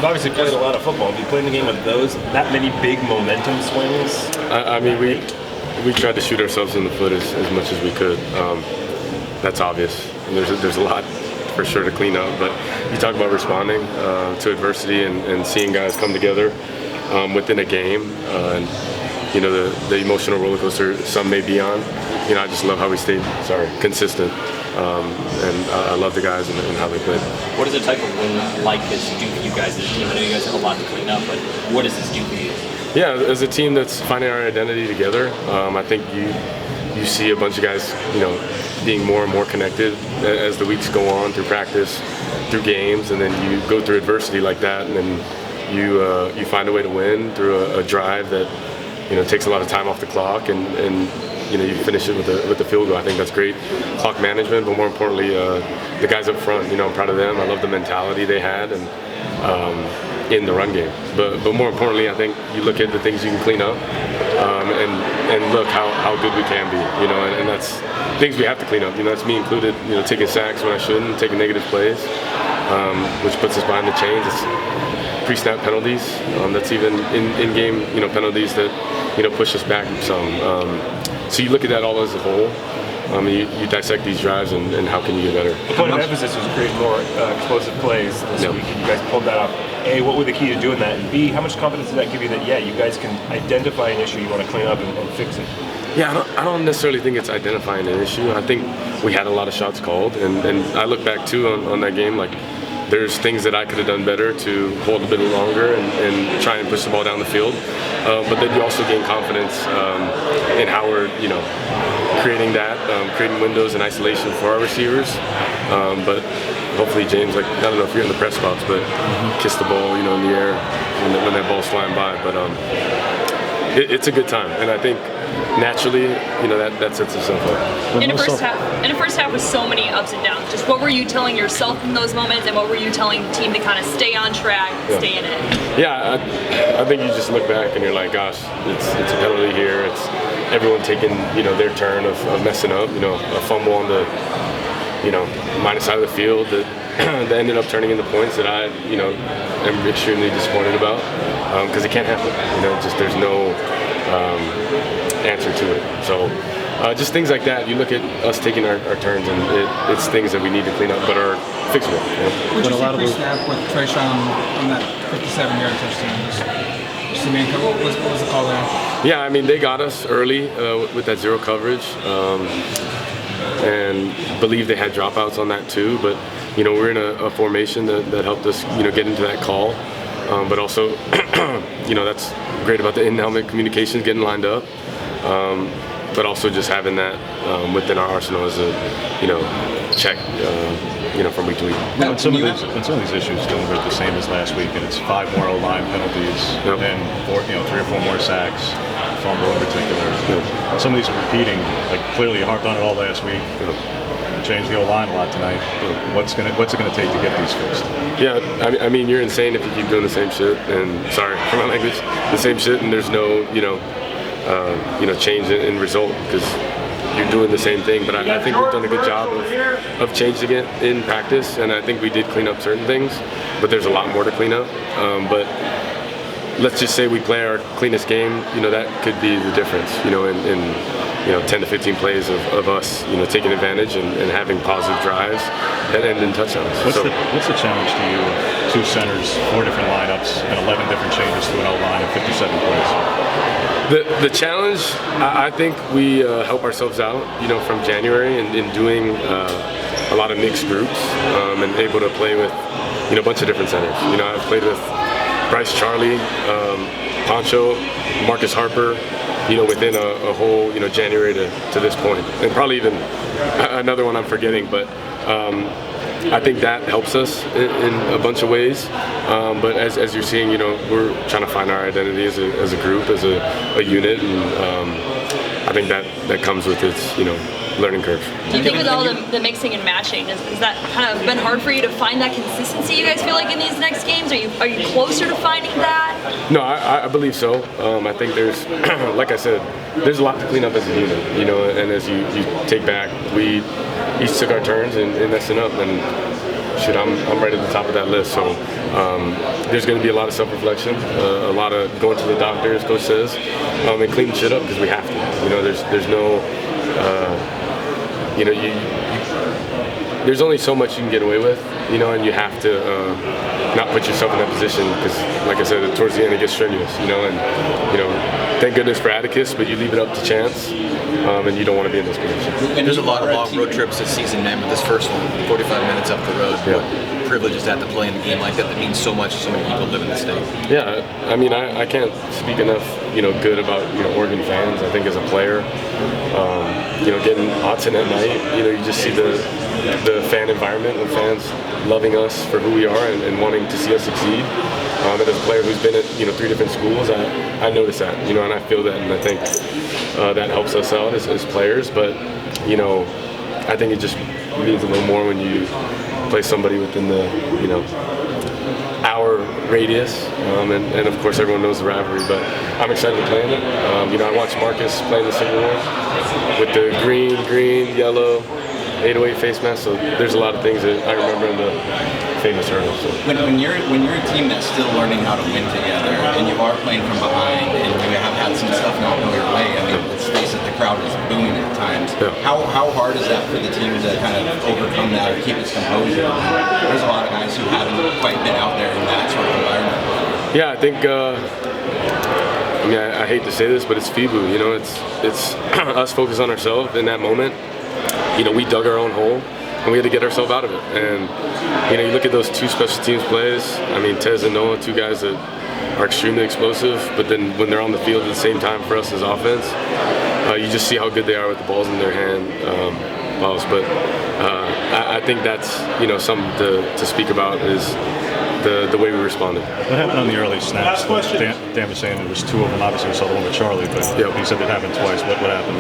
You've obviously played a lot of football. Have you played in a game with that many big momentum swings? I mean, we tried to shoot ourselves in the foot as much as we could. That's obvious. And there's a lot for sure to clean up. But you talk about responding to adversity and seeing guys come together within a game. And you know, the emotional roller coaster some may be on. You know, I just love how we stayed consistent. And I love the guys and how they played. What does a type of win like this do for you guys as a team? I know you guys have a lot to clean up, but what does this do for you? Yeah, as a team that's finding our identity together, I think you see a bunch of guys, you know, being more and more connected as the weeks go on through practice, through games, and then you go through adversity like that, and then you find a way to win through a drive that, you know, takes a lot of time off the clock, and you know, you finish it with the field goal. I think that's great clock management, but more importantly, the guys up front. You know, I'm proud of them. I love the mentality they had and in the run game. But more importantly, I think you look at the things you can clean up and look how good we can be. You know, and that's things we have to clean up. You know, that's me included. You know, taking sacks when I shouldn't, taking negative plays, which puts us behind the chains. It's pre-snap penalties. That's even in-game, you know, penalties that, you know, push us back some. So you look at that all as a whole. You dissect these drives and how can you get better. The point of emphasis was create more explosive plays this week, and you guys pulled that off. A, what were the key to doing that? And B, how much confidence did that give you that, yeah, you guys can identify an issue you want to clean up and fix it? Yeah, I don't necessarily think it's identifying an issue. I think we had a lot of shots called, and I look back too on that game, like there's things that I could have done better to hold a bit longer and try and push the ball down the field. But then you also gain confidence in how we're, you know, creating windows and isolation for our receivers. But hopefully James, like, I don't know if you're in the press box, but kiss the ball, you know, in the air when that ball's flying by. But it's a good time, and I think naturally, you know, that sets itself up. In the first half with so many ups and downs, just what were you telling yourself in those moments, and what were you telling the team to kind of stay on track, stay in it? Yeah, I think you just look back and you're like, gosh, it's a penalty here. It's everyone taking, you know, their turn of messing up. You know, a fumble on the, you know, minus side of the field that ended up turning into points that I, you know, am extremely disappointed about because it can't happen. You know, just there's no answer to it. So just things like that. You look at us taking our turns, and it's things that we need to clean up, but are fixable. You know? Would you see pre-snap with Trayshawn on that 57-yard touchdown? Just the main cover. What was the call there? Yeah, I mean, they got us early with that zero coverage, and believe they had dropouts on that too. But you know, we're in a formation that helped us, you know, get into that call. But also, you know, that's great about the in-helmet communications getting lined up. But also just having that within our arsenal as a, you know, check, you know, from week to week. Well, and some of these issues don't look the same as last week, and it's 5 more O-line penalties, and 3 or 4 more sacks, fumble in particular. Yep. Some of these are repeating. Like clearly, you harped on it all last week. Changed the O-line a lot tonight. What's it gonna take to get these fixed? Yeah, I mean, you're insane if you keep doing the same shit. And sorry for my language, the same shit, and there's no, you know, change in result because you're doing the same thing. But I think we've done a good job of changing it in practice, and I think we did clean up certain things. But there's a lot more to clean up. But let's just say we play our cleanest game. You know, that could be the difference. You know, in you know, 10 to 15 plays of us, you know, taking advantage and having positive drives that end in touchdowns. What's the challenge to you? 2 centers, 4 different lineups, and 11 different changes to an O-line in 57 plays. The challenge, I think we help ourselves out, you know, from January in doing a lot of mixed groups and able to play with, you know, a bunch of different centers. You know, I've played with Bryce Charlie, Poncho, Marcus Harper, you know, within a whole, you know, January to this point, and probably even another one I'm forgetting, but I think that helps us in a bunch of ways. But as you're seeing, you know, we're trying to find our identity as a group, as a unit, and I think that comes with its, you know, learning curve. Do you think with all the mixing and matching, has that kind of been hard for you to find that consistency you guys feel like in these next games? Are you closer to finding that? No, I believe so. I think there's, like I said, there's a lot to clean up as a unit, you know, and as you take back, we each took our turns in messing up, and shoot, I'm right at the top of that list. So there's going to be a lot of self-reflection, a lot of going to the doctor, as Coach says, and cleaning shit up because we have to. You know, there's no, you know, there's only so much you can get away with, you know, and you have to not put yourself in that position because, like I said, towards the end it gets strenuous, you know, and, you know, thank goodness for Atticus, but you leave it up to chance, and you don't want to be in this position. And there's a lot of long road trips this season, man, but this first one, 45 minutes up the road, Yeah. what privilege is that to play in a game like that means so much to so many people live in the state? Yeah, I mean, I can't speak enough, you know, good about, you know, Oregon fans. I think as a player, you know, getting Autzen at night, you know, you just see the fan environment and fans loving us for who we are and wanting to see us succeed. And as a player who's been at, you know, 3 different schools, I notice that, you know, and I feel that, and I think that helps us out as players. But, you know, I think it just means a little more when you play somebody within the, you know, hour radius, and of course everyone knows the rivalry, but I'm excited to play in it. You know, I watched Marcus play in the Civil War with the green, yellow, 808 face mask, so there's a lot of things that I remember in the famous hurdle. So. When you're a team that's still learning how to win together, and you are playing from behind, and you have had some stuff not go your way, I mean, let's face it, the crowd is booing at times. Yeah. How hard is that for the team to kind of overcome that or keep its composure? There's a lot of guys who haven't quite been out there in that sort of environment. Yeah, I think. I mean, I hate to say this, but it's FIBU. You know, it's us focused on ourselves in that moment. You know, we dug our own hole, and we had to get ourselves out of it. And, you know, you look at those 2 special teams plays, I mean, Tez and Noah, 2 guys that are extremely explosive, but then when they're on the field at the same time for us as offense, you just see how good they are with the balls in their hand. But I think that's, you know, something to speak about is the way we responded. What happened on the early snaps? Dan was saying there was 2 of them. Obviously, we saw the one with Charlie, but Yep. he said it happened twice. What happened?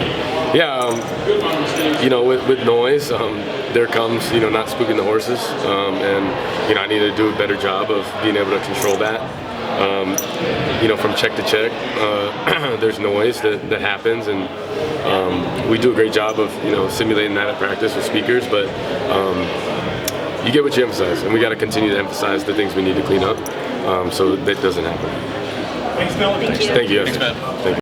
Yeah, you know, with noise, there comes, you know, not spooking the horses, and, you know, I need to do a better job of being able to control that. You know, from check to check, there's noise that happens, and we do a great job of, you know, simulating that at practice with speakers, but you get what you emphasize, and we got to continue to emphasize the things we need to clean up so that doesn't happen. Thanks, Mel. Thank you. Thanks, man. Thank you.